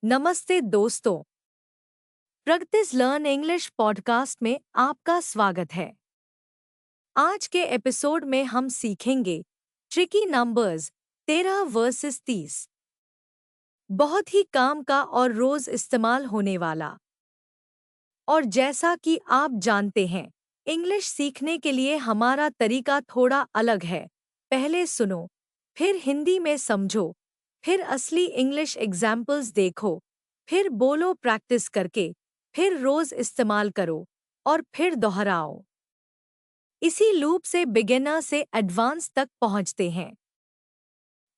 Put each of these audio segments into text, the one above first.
नमस्ते दोस्तों, practice learn English podcast में आपका स्वागत है। आज के एपिसोड में हम सीखेंगे ट्रिकी नंबर्स 13 वर्सेस 30। बहुत ही काम का और रोज इस्तेमाल होने वाला। और जैसा कि आप जानते हैं, इंग्लिश सीखने के लिए हमारा तरीका थोड़ा अलग है। पहले सुनो, फिर हिंदी में समझो, फिर असली इंग्लिश एग्जाम्पल्स देखो, फिर बोलो प्रैक्टिस करके, फिर रोज इस्तेमाल करो और फिर दोहराओ। इसी लूप से बिगिनर से एडवांस तक पहुंचते हैं।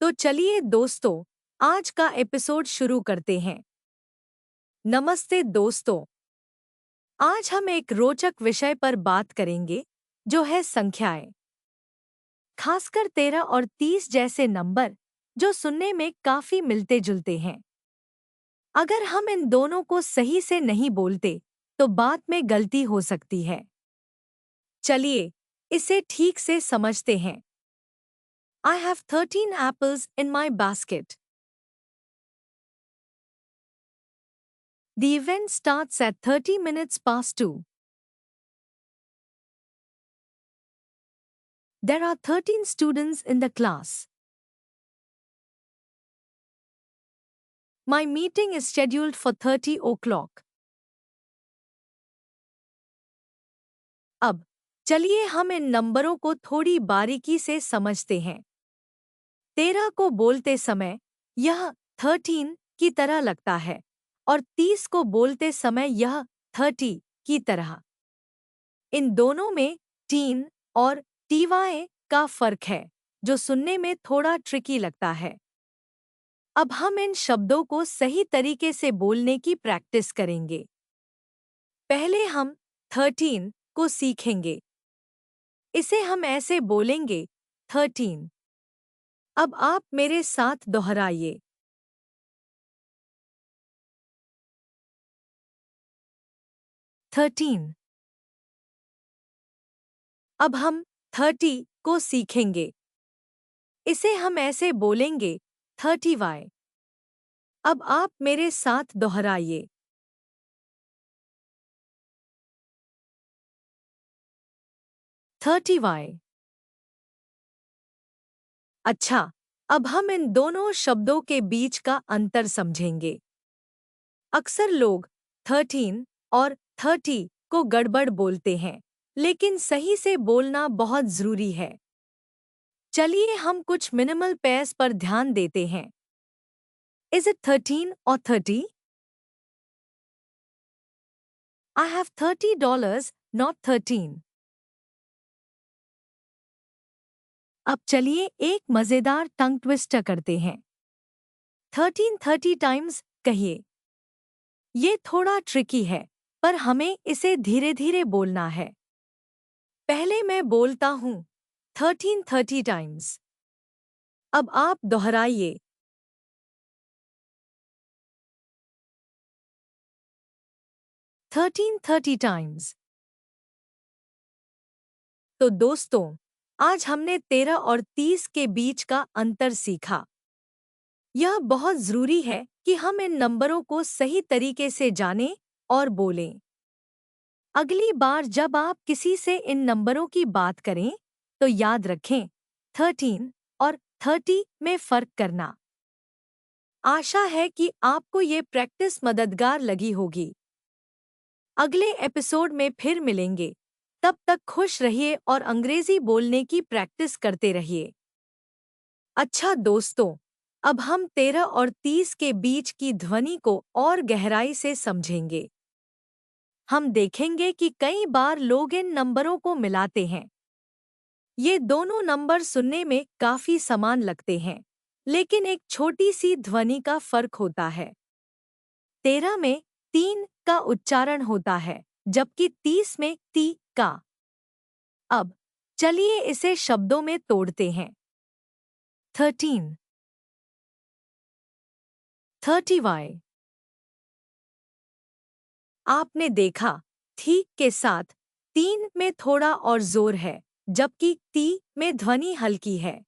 तो चलिए दोस्तों, आज का एपिसोड शुरू करते हैं। नमस्ते दोस्तों, आज हम एक रोचक विषय पर बात करेंगे, जो है संख्याएं। खासकर 13 और 30 जैसे नंबर, जो सुनने में काफी मिलते जुलते हैं। अगर हम इन दोनों को सही से नहीं बोलते, तो बाद में गलती हो सकती है। चलिए, इसे ठीक से समझते हैं। I have 13 apples in my basket. The event starts at 30 minutes past 2. There are 13 students in the class. My meeting is scheduled for 30 o'clock. अब चलिए हम इन नंबरों को थोड़ी बारीकी से समझते हैं। 13 को बोलते समय यह 13 की तरह लगता है और 30 को बोलते समय यह 30 की तरह। इन दोनों में टीन और टीवाए का फर्क है, जो सुनने में थोड़ा ट्रिकी लगता है। अब हम इन शब्दों को सही तरीके से बोलने की प्रैक्टिस करेंगे। पहले हम 13 को सीखेंगे। इसे हम ऐसे बोलेंगे 13। अब आप मेरे साथ दोहराइए। 13। अब हम 30 को सीखेंगे। इसे हम ऐसे बोलेंगे 30y। अब आप मेरे साथ दोहराइए। 30y। अच्छा, अब हम इन दोनों शब्दों के बीच का अंतर समझेंगे। अक्सर लोग 13 और 30 को गड़बड़ बोलते हैं, लेकिन सही से बोलना बहुत जरूरी है। चलिए हम कुछ मिनिमल पेयर्स पर ध्यान देते हैं। Is it 13 or 30? I have $30, not 13. अब चलिए एक मजेदार टंग ट्विस्टर करते हैं। 13 30 टाइम्स कहिए। ये थोड़ा ट्रिकी है, पर हमें इसे धीरे धीरे बोलना है। पहले मैं बोलता हूँ 13 30 टाइम्स। अब आप दोहराइए। 13 30 टाइम्स। तो दोस्तों, आज हमने 13 और 30 के बीच का अंतर सीखा। यह बहुत जरूरी है कि हम इन नंबरों को सही तरीके से जानें और बोलें। अगली बार जब आप किसी से इन नंबरों की बात करें, तो याद रखें 13 और 30 में फर्क करना। आशा है कि आपको ये प्रैक्टिस मददगार लगी होगी। अगले एपिसोड में फिर मिलेंगे। तब तक खुश रहिए और अंग्रेजी बोलने की प्रैक्टिस करते रहिए। अच्छा दोस्तों, अब हम 13 और 30 के बीच की ध्वनि को और गहराई से समझेंगे। हम देखेंगे कि कई बार लोग इन नंबरों को मिलाते हैं। ये दोनों नंबर सुनने में काफी समान लगते हैं, लेकिन एक छोटी सी ध्वनि का फर्क होता है। 13 में 3 का उच्चारण होता है, जबकि 30 में ती का। अब चलिए इसे शब्दों में तोड़ते हैं। 13 30y। आपने देखा, थी के साथ 3 में थोड़ा और जोर है, जबकि ती में ध्वनि हल्की है।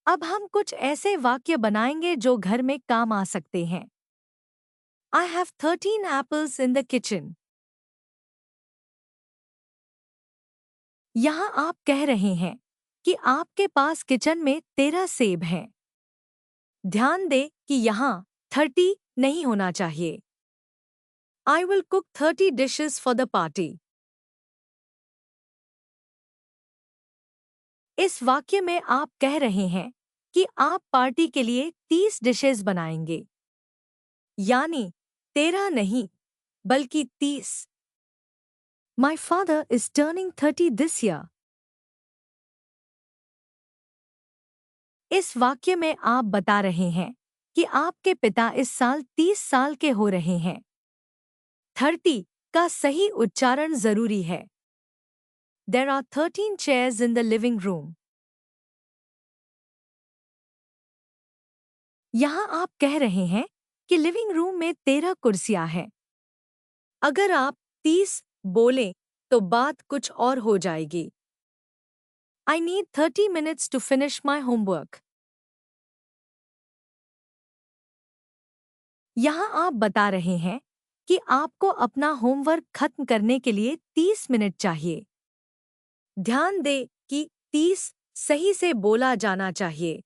अब हम कुछ ऐसे वाक्य बनाएंगे जो घर में काम आ सकते हैं। I have 13 apples in the kitchen. यहाँ आप कह रहे हैं कि आपके पास किचन में 13 सेब हैं। ध्यान दें कि यहाँ 30 नहीं होना चाहिए। I will cook 30 dishes for the party. इस वाक्य में आप कह रहे हैं कि आप पार्टी के लिए 30 डिशेस बनाएंगे, यानी 13 नहीं बल्कि 30। My father is turning 30 this year. इस वाक्य में आप बता रहे हैं कि आपके पिता इस साल 30 साल के हो रहे हैं। 30 का सही उच्चारण जरूरी है। There are 13 chairs in the living room. यहाँ आप कह रहे हैं कि लिविंग रूम में 13 कुर्सियां हैं। अगर आप 30 बोलें तो बात कुछ और हो जाएगी। I need 30 minutes to finish my homework. यहाँ आप बता रहे हैं कि आपको अपना होमवर्क खत्म करने के लिए 30 मिनट चाहिए। ध्यान दें कि 30 सही से बोला जाना चाहिए।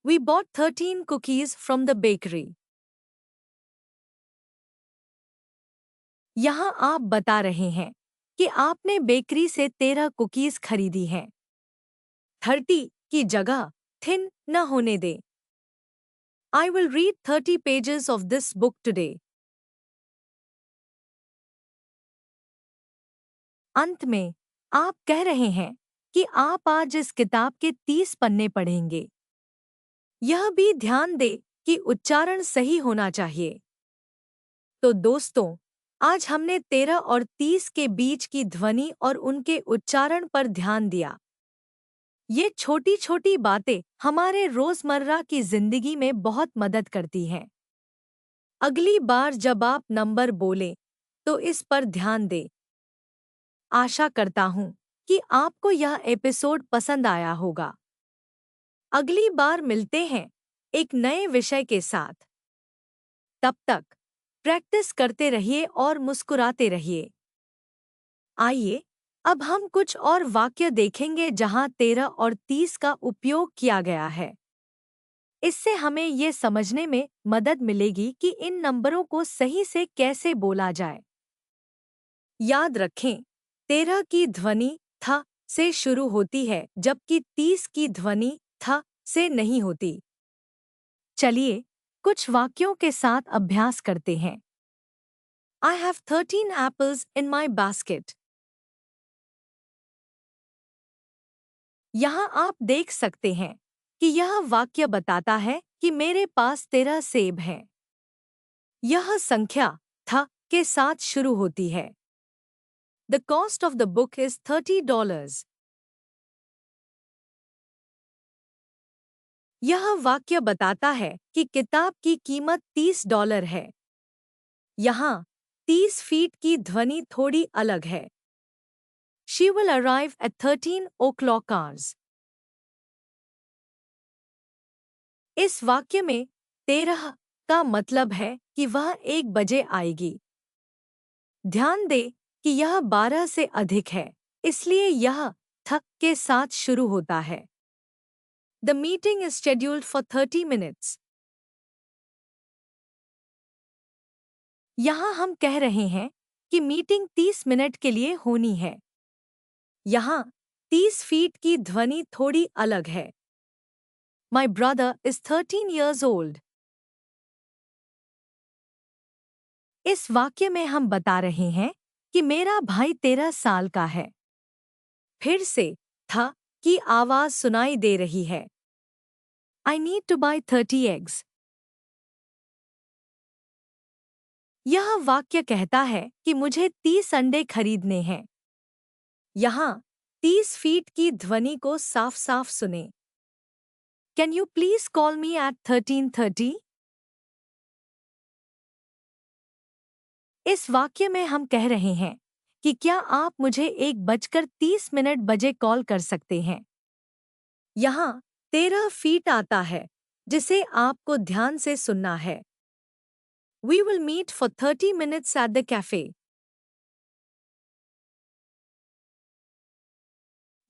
We bought 13 cookies from the bakery. यहाँ आप बता रहे हैं कि आपने बेकरी से 13 कुकीज खरीदी हैं। 30 की जगह थिन न होने दें। I will read 30 pages of this book today. अंत में आप कह रहे हैं कि आप आज इस किताब के 30 पन्ने पढ़ेंगे। यह भी ध्यान दें कि उच्चारण सही होना चाहिए। तो दोस्तों, आज हमने 13 और 30 के बीच की ध्वनि और उनके उच्चारण पर ध्यान दिया। ये छोटी छोटी बातें हमारे रोजमर्रा की जिंदगी में बहुत मदद करती हैं। अगली बार जब आप नंबर बोलें तो इस पर ध्यान दें। आशा करता हूँ कि आपको यह एपिसोड पसंद आया होगा। अगली बार मिलते हैं एक नए विषय के साथ। तब तक प्रैक्टिस करते रहिए और मुस्कुराते रहिए। आइए अब हम कुछ और वाक्य देखेंगे जहां 13 और 30 का उपयोग किया गया है। इससे हमें ये समझने में मदद मिलेगी कि इन नंबरों को सही से कैसे बोला जाए। याद रखें, 13 की ध्वनि थ से शुरू होती है जबकि 30 की ध्वनि थ से नहीं होती। चलिए कुछ वाक्यों के साथ अभ्यास करते हैं। I have 13 apples in my basket. यहाँ आप देख सकते हैं कि यह वाक्य बताता है कि मेरे पास 13 सेब हैं। यह संख्या थ के साथ शुरू होती है। The cost of the book is $30. यह वाक्य बताता है कि किताब की कीमत $30 है। यहाँ 30 फीट की ध्वनि थोड़ी अलग है। She will arrive at 13 o'clock hours. इस वाक्य में 13 का मतलब है कि वह 1 बजे आएगी। ध्यान दें कि यह 12 से अधिक है, इसलिए यह थ के साथ शुरू होता है। The meeting is scheduled for 30 minutes. यहाँ हम कह रहे हैं कि मीटिंग 30 मिनट के लिए होनी है। यहाँ 30 फीट की ध्वनि थोड़ी अलग है। My brother is 13 years old. इस वाक्य में हम बता रहे हैं कि मेरा भाई 13 साल का है। फिर से थ की आवाज सुनाई दे रही है। I need to buy 30 eggs. यह वाक्य कहता है कि मुझे 30 अंडे खरीदने हैं। यहाँ 30 फीट की ध्वनि को साफ साफ सुने। Can you please call me at 13:30? इस वाक्य में हम कह रहे हैं कि क्या आप मुझे 1:30 बजे कॉल कर सकते हैं। यहाँ 13 फीट आता है जिसे आपको ध्यान से सुनना है। We will meet for 30 minutes at the cafe.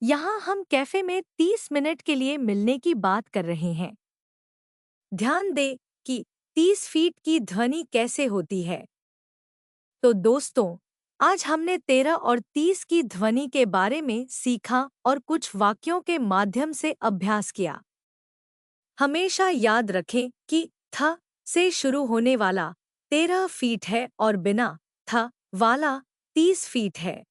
यहाँ हम कैफे में 30 मिनट के लिए मिलने की बात कर रहे हैं। ध्यान दें कि 30 फीट की ध्वनि कैसे होती है। तो दोस्तों, आज हमने 13 और 30 की ध्वनि के बारे में सीखा और कुछ वाक्यों के माध्यम से अभ्यास किया। हमेशा याद रखें कि थ से शुरू होने वाला 13 फीट है और बिना थ वाला 30 फीट है।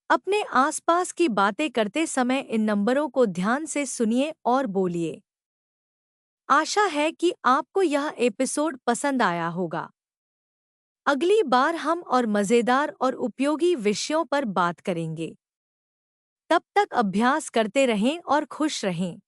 अपने आसपास की बातें करते समय इन नंबरों को ध्यान से सुनिए और बोलिए। आशा है कि आपको यह एपिसोड पसंद आया होगा। अगली बार हम और मज़ेदार और उपयोगी विषयों पर बात करेंगे। तब तक अभ्यास करते रहें और खुश रहें।